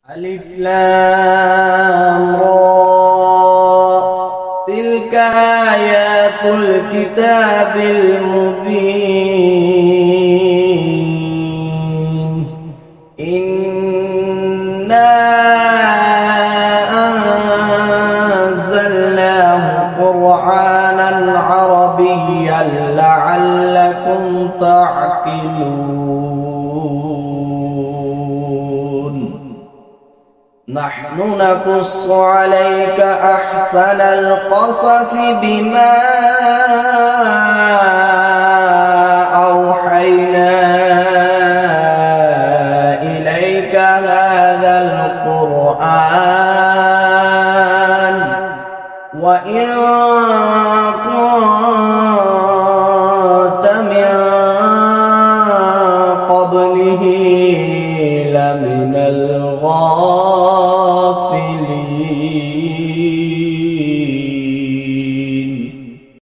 ألف لام را تلك آيات الكتاب المبين إنا أنزلناه قرآنا عربيا لعلكم تعقلون. نحن نقص عليك أحسن القصص بما أوحينا إليك هذا القرآن وإن كنت من قبله لمن الغافلين.